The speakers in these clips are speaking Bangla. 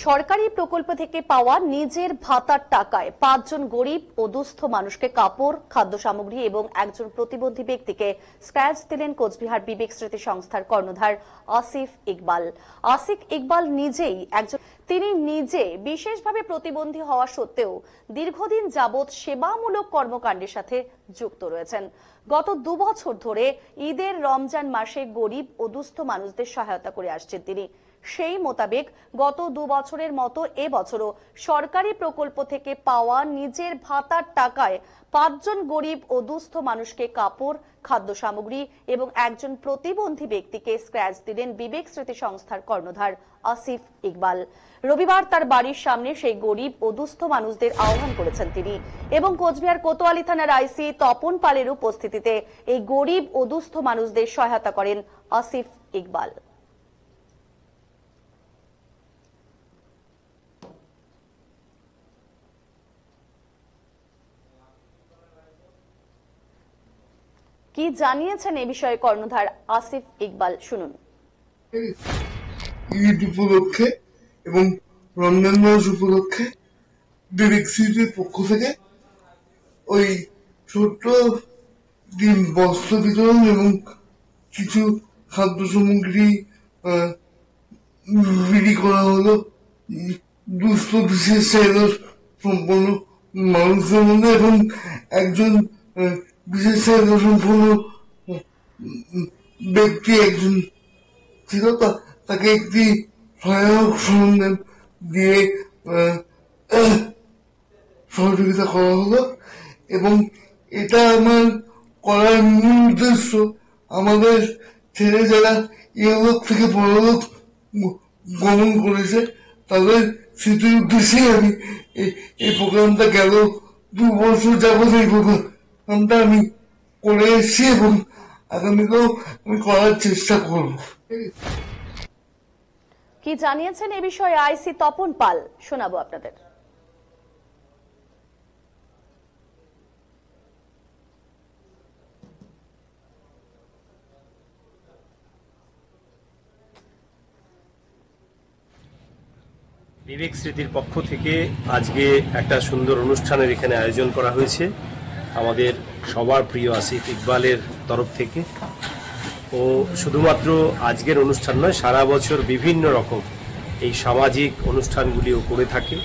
সরকারি প্রকল্প থেকে পাওয়া নিজের ভাতার টাকায় ৫ জন গরিব ও দুস্থ মানুষকে কাপড়, খাদ্য সামগ্রী এবং একজন প্রতিবন্ধী ব্যক্তিকে স্ক্র্যাচ দিলেন কোচবিহার বিবেক স্মৃতি সংস্থার কর্ণধার আসিফ ইকবাল। আসিফ ইকবাল তিনি নিজে বিশেষভাবে প্রতিবন্ধী হওয়া সত্ত্বেও দীর্ঘদিন যাবৎ সেবামূলক কর্মকাণ্ডের সাথে যুক্ত রয়েছেন। গত ২ বছর ধরে ঈদের রমজান মাসে গরিব ও দুস্থ মানুষদের সহায়তা করে আসছেন তিনি। সেই মোতাবেক গত ২ বছরের মতো এবছরও সরকারি প্রকল্প থেকে পাওয়া নিজের ভাতার টাকায় ৫ জন গরিব ও দুস্থ মানুষকে কাপড়, খাদ্য সামগ্রী এবং একজন প্রতিবন্ধী ব্যক্তিকে স্ক্র্যাচ দিলেন বিবেক স্মৃতি সংস্থার কর্ণধার আসিফ ইকবাল। রবিবার তার বাড়ির সামনে সেই গরিব ও দুস্থ মানুষদের আহ্বান করেছেন তিনি এবং কোচবিহার কোতোয়ালি থানার আইসি তপন পালের উপস্থিতিতে এই গরিব ও দুস্থ মানুষদের সহায়তা করেন আসিফ ইকবাল। কি জানিয়েছেন এই বিষয়ে কর্ণধার আসিফ ইকবাল, শুনুন। ঈদ উপলক্ষে এবং রমজান মাস উপলক্ষে বিবেক স্মৃতির পক্ষ থেকে ওই ছোট্ট বস্ত্র বিতরণ এবং কিছু খাদ্য সামগ্রী বিলি করা হলো দুস্থ বিশেষ চাহিদা সম্পন্ন মানুষদের মধ্যে এবং একজন বিশেষ চাহিদা সম্পন্ন ব্যক্তি একজন ছিল, তাকে একটি সহায়ক সরঞ্জাম দিয়ে সহযোগিতা করা হলো এবং এটা আমার করার মূল উদ্দেশ্য আমাদের ছেলে যারা ইহলোক থেকে পরলোক গমন করেছে তাদের স্মৃতির উদ্দেশ্যেই আমি এই প্রোগ্রামটা গেল ২ বছর যাবত এই প্রোগ্রামটা আমি করে এসেছি এবং আগামীতেও আমি করার চেষ্টা করব। কি জানিয়েছেন এ বিষয়ে আইসি তপন পাল, শোনাবো আপনাদের। বিবেক স্মৃতির পক্ষ থেকে আজকে একটা সুন্দর অনুষ্ঠানের এখানে আয়োজন করা হয়েছে আমাদের সবার প্রিয় আসিফ ইকবালের তরফ থেকে। ও শুধুমাত্র আজকের অনুষ্ঠান নয়, সারা বছর বিভিন্ন রকম এই সামাজিক অনুষ্ঠানগুলিও করে থাকে।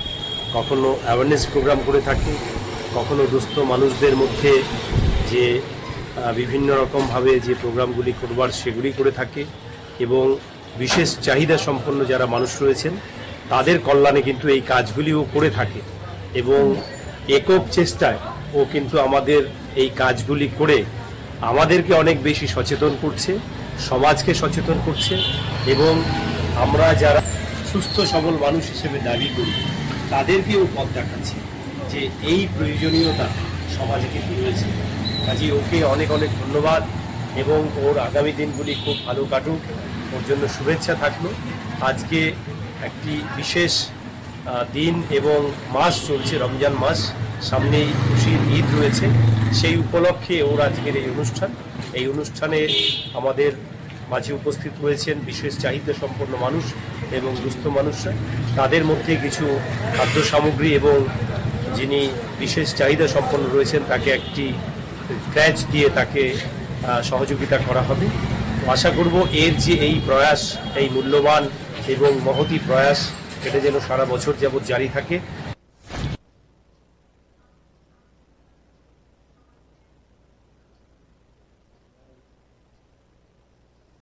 কখনো অ্যাওয়ারনেস প্রোগ্রাম করে থাকে, কখনো দুস্থ মানুষদের মধ্যে যে বিভিন্ন রকমভাবে যে প্রোগ্রামগুলি করবার সেগুলি করে থাকে এবং বিশেষ চাহিদা সম্পন্ন যারা মানুষ রয়েছেন তাদের কল্যাণে কিন্তু এই কাজগুলিও করে থাকে এবং একক চেষ্টায় ও কিন্তু আমাদের এই কাজগুলি করে আমাদেরকে অনেক বেশি সচেতন করছে, সমাজকে সচেতন করছে এবং আমরা যারা সুস্থ সবল মানুষ হিসেবে দাবি করি তাদেরকেও পথ দেখাচ্ছে যে এই প্রয়োজনীয়তা সমাজে কিন্তু রয়েছে। কাজে ওকে অনেক অনেক ধন্যবাদ এবং ওর আগামী দিনগুলি খুব ভালো কাটুক, ওর জন্য শুভেচ্ছা থাকলো। আজকে একটি বিশেষ দিন এবং মাস চলছে, রমজান মাস, সামনেই খুশির ঈদ রয়েছে, সেই উপলক্ষে ওর আজকের এই অনুষ্ঠানে আমাদের মাঝে উপস্থিত রয়েছেন বিশেষ চাহিদা সম্পন্ন মানুষ এবং দুস্থ মানুষরা। তাদের মধ্যে কিছু খাদ্য সামগ্রী এবং যিনি বিশেষ চাহিদা সম্পন্ন রয়েছেন তাকে একটি স্ক্র্যাচ দিয়ে তাকে সহযোগিতা করা হবে। আশা করব এর যে এই প্রয়াস, এই মূল্যবান এবং মহতি প্রয়াস, এটা যেন সারা বছর যাবৎ জারি থাকে।